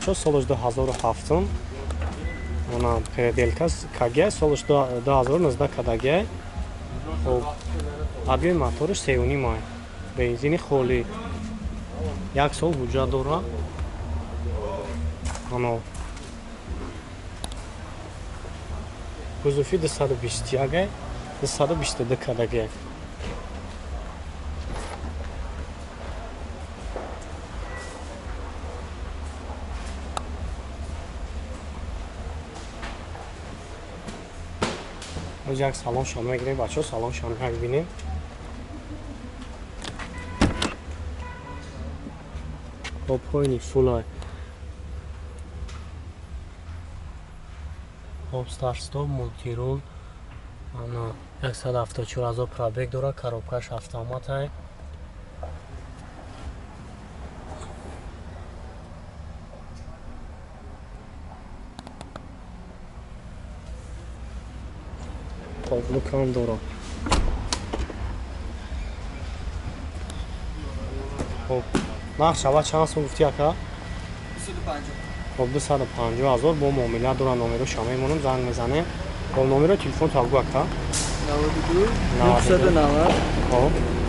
бачо солиш 2007 она переделка КГ солиш 2019 КДГ объем моториш 3.5 май бензини холӣ 1 сол ҳуҷҷат дора ано кузуфи 221 222 КДГ як салон шам мегирем бачо салон шам мебинем хопҳои фулай хоп старт-стоп мултирул ана 174 000 пробег дора коробкаш автоматай лукан дора хоб нақш ава чанд сум гуфти ака 250 000 бо муомила дора номеро шама мемонам занг мезанем бо номеро телефон тавгу ака 92 990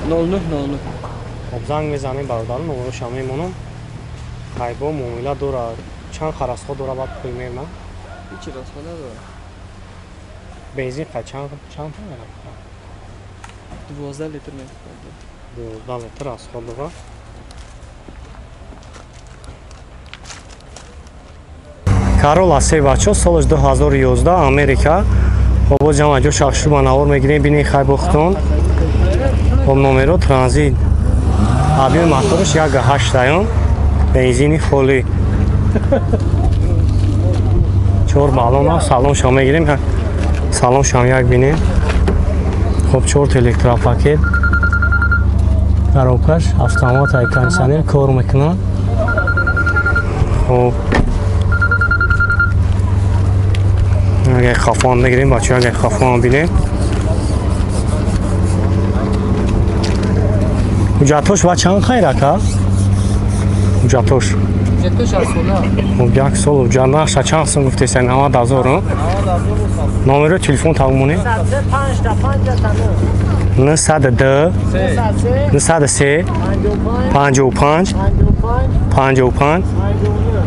0900 хоб занг мезанем бародарам номеро шама мемонам хай бо муомила дора чанд харасхо дора бад пул мемонам ҳеҷ расхо надора бензин қай чанд 12 литр мекунад 12 литр расход дора Corolla C бачо солиш 2011 Америка хоб ҷама ҷо шахшу ба навор мегирем бинем хай бохтон хоб номеро транзит объем моториш 1.8 бензини холӣ 4 баллон салон шам мегирем салон шам як бинем хоб 4 электропакет коробкаш автомат ай кондиционер кор мекунад хоб اگه خفان بگیریم بچه اگه خفان بینیم حجتوش و چند خیر اکا؟ حجتوش یک سال حجت نقش چند سن گفته سن 90,000 نامر تلفن تمومونه 902 903 55 55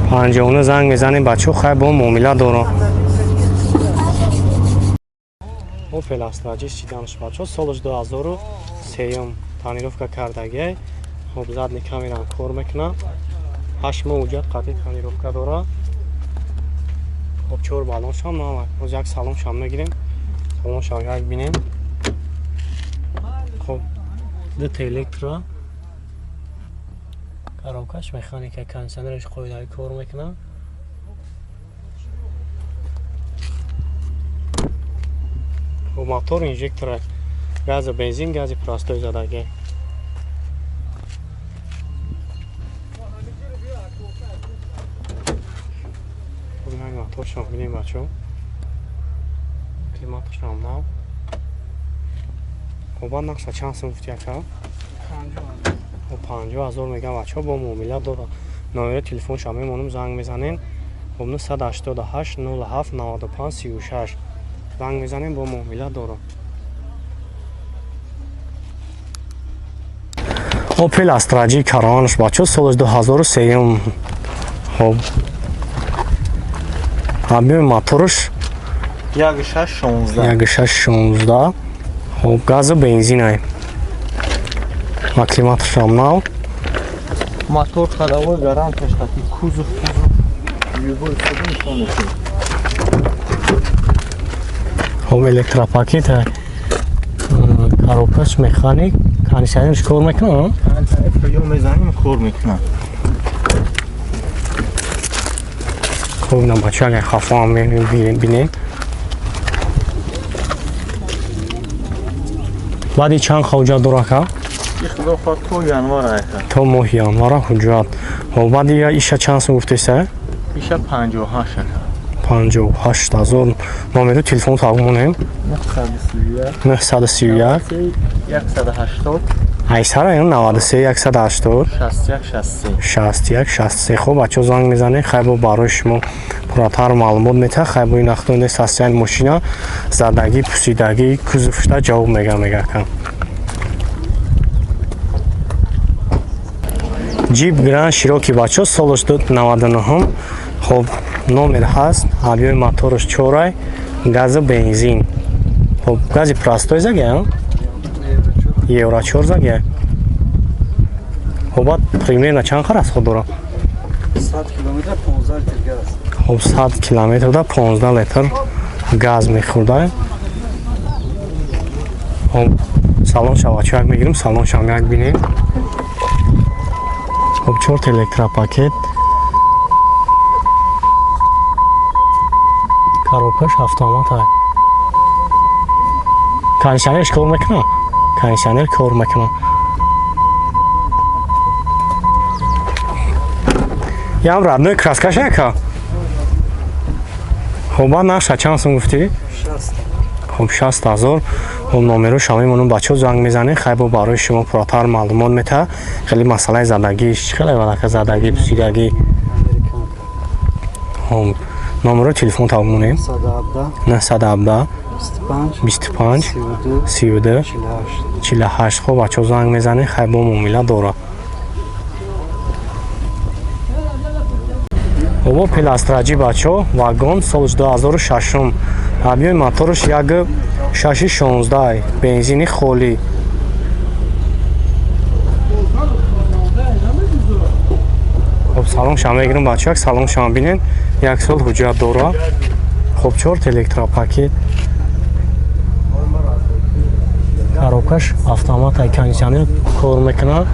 59 زنگ میزنیم بچه خیلی با معامله دارم Opel Astra чӣ даниш бачо солиш 2003 тонировка кардагӣ хоб задни камерам кор мекунад 8 моҳ ҳуҷҷат қатъи тонировка дора хоб 4 баллон шам намак оз як салон шам мегирем салон шам як бинем хоб дут электро коробкаш механика кондиционераш қоидаи кор мекунад мотор инжектора газа бензин гази простой задаги мотор шам бинем бачо климаташ ҳам нав хоба нақша чанд сум гуфти ака 50,000 мегам бачо бо муомила дора номери телефон шам мемонам занг мезанем 988 07 95 36 زنگ میزنیم با معامله دارم اوپل استراجی کرانش بچه سالش 2003 خب объем моторش 1.6 خب گاز بنزین ای اکلیماتش هم نو мотор ходовой гарантияш таки кузов любой нишон خب الکتروپاکت های коробкаш механик кондиционерش کار میکنه یا میزنیم کار میکنه خب اینم بچه اگر خفا هم بینیم بعدی چند حجت داره که؟ تو январ تو ماه январ حجت و بعدی ایشه چند سو گفته سه؟ ایشه 58 58,000 номери телефон тавмонем 931 180 айсара ин 93 180 61 63 61 63. хуб бачо занг мезанед хайбо барои шумо пурратар маълумот мета хайбо ин ахтонде состояние мошина задагӣ пусидагӣ кузуфшта ҷавоб мегакан ҷип гранд широки бачо солаш 99 хуб номер ҳаст авиёи мотораш 4 гази бензин хуб гази простой заге евро 4 заге хуб примерно чанд қар расход дорад 100 километр 15 литр газ. хуб 100 километрда 15 литр газ мехӯрда хуб салоншава чак мегирем салоншам як бинем хуб 4 электропакет коробкаш автомат ай кондиционерш кор мекунад кондиционер кор мекунад ям родной краскаш яка хуба наша чанд сум гуфтӣ 60. хуб 60000 хуб номеро шама мемонам бачаҳо занг мезанед хайбо барои шумо пурратар маълумот мета хеле масъалаи задагиш хеле валака задагӣ пусидагӣ хуб номеро телефон табмонем 917 25 32 48 хуб бачаҳо занг мезанед хайбо муомила дорад хуб пиластраҷи бачаҳо вагон соли 2006 авиёи мотораш 1.616 бензини холӣ хуб салоншам мегирем бачаҳо як салоншам бинен як сол ҳуҷҷат дорад хуб 4 электропакет коробкаш автомат ай кондиционер кор мекунад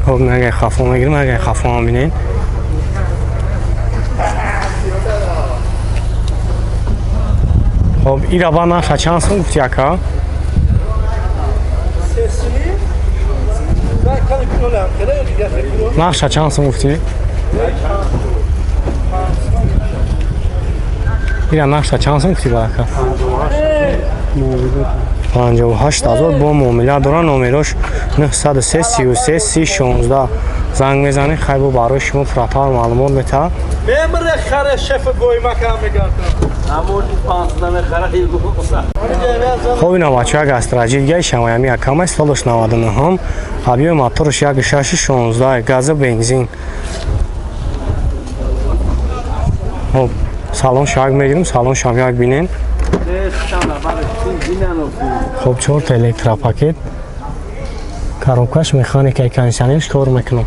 хуб нагай хафо мегирем нагай хафоам бинен хуб ира ба наша чанд сум гуфти ака наша чанд сум гуфти ира наша чанд сум гуфти ба ака 58000 бо муомила дора номерош 903 33 3016 занг мезанед хайбо барои шумо пурратар маълумот мета Бемре харе шеф гойма кам мегардад. Амур 15 мехаре гуфта. хуб ина бачаҳо як астраҷи дигаи шамоями акамай солаш 99 авиёи мотораш 1.616 гази бензин хуб салоншам як мегирем салоншам як бинен хуб 4 электропакет коробкаш механикаи кондиционерш кор мекунад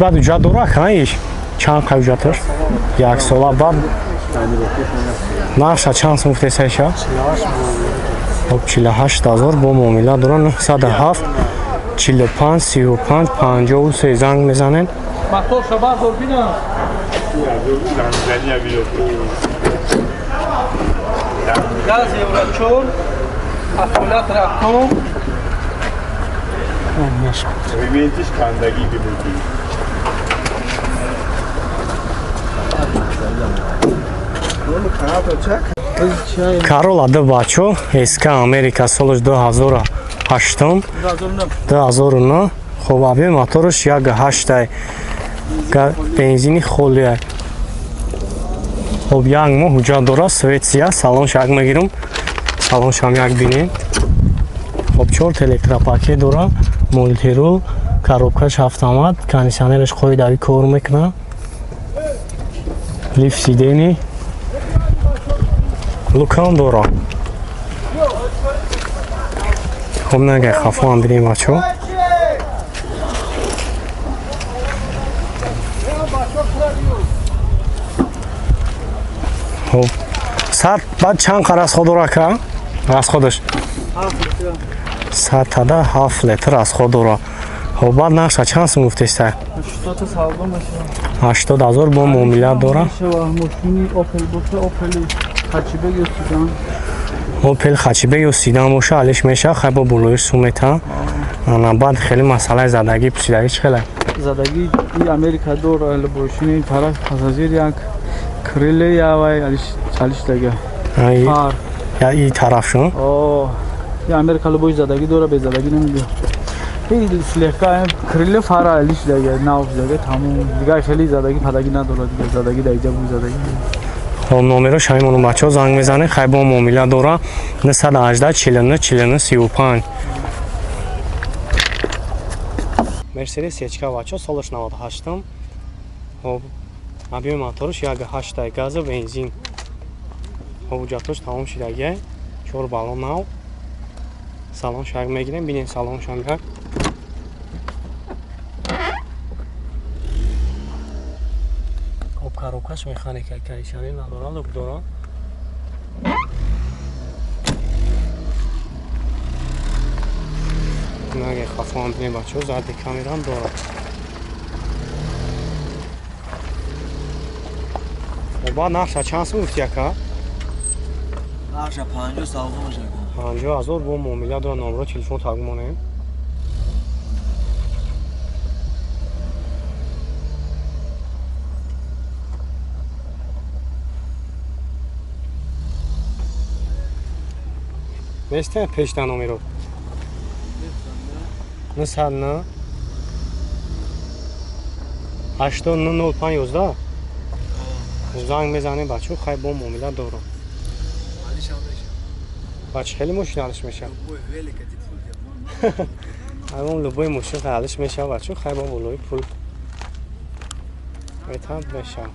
баъд ҳуҷҷат дора каиш чанд қай ҳуҷҷаташ як сола баъд нақша чанд сум гуфтесаиша хуб 48000 бо муомила дора 907 45 35 53 занг мезанед Мотор шабар дорбина. Газ евро 4. Аккумулятор автом. Ремонтиш кандагӣ бибурдӣ. Карола ду бачо эска Америка солаш 2008 2009 хуб авиёи мотораш 1.8 бензини холӣ хуб як моҳ ҳуҷҷат дора Шветсия салоншам як мегирем салоншам як бинем хуб 4 электропакет дора мультирул коробкаш автомат кондиционераш қоидавӣ кор мекунад лифт сидени лукам дора хуб нагай хафоам бинем бачаҳо хуб сад баъд чанд қа расход дора ка расходаш 100 7 литр расход дора хуб баъд нақша чанд сум гуфтеста 80000 бо муомила дора опел хачибе ё сидан боша алиш меша хайбо болоиш сум мета ана баъд хеле масъалаи задагӣ пӯшидагӣ чӣ хеле? Задагӣ ин Америка дора лебошини ин тараф пассажир як крыле явай чалиш дага. Пар. Я ин тараф шо? О. ин Америка лебош задагӣ дора без задагӣ намедиҳад. ин слегка крыле фара лиш дага нав дага тамом. Дига хеле задагӣ падагӣ надорад дига задагӣ даиҷа бу задагӣ. خب نمره شایمون بچه‌ها زنگ میزنه خیلی با معامله داره 918 49 49 35 مرسدس یچکا بچه‌ها سالش 98 خب объем моторش 1.8 газ бензин ҳуҷҷатош тамом шудагӣ 4 баллон нав салон шаг мегирем бинем салон шаг коробкаш механика кайшани надора лук дора наге хафон бинем бачо зарди камерам дора ба нақша чанд сум гуфти яка нақша 50 савдо мешава 50,000 бо муомила дора номеро телефон тагмонем Месте пешта номеро. Нисанна. 800511. Занг мезанем бачо хай бо муомила доро. Бач хеле мушкилаш меша. Амон любой мушкил халиш меша бачо хай бо болои пул. Метад меша.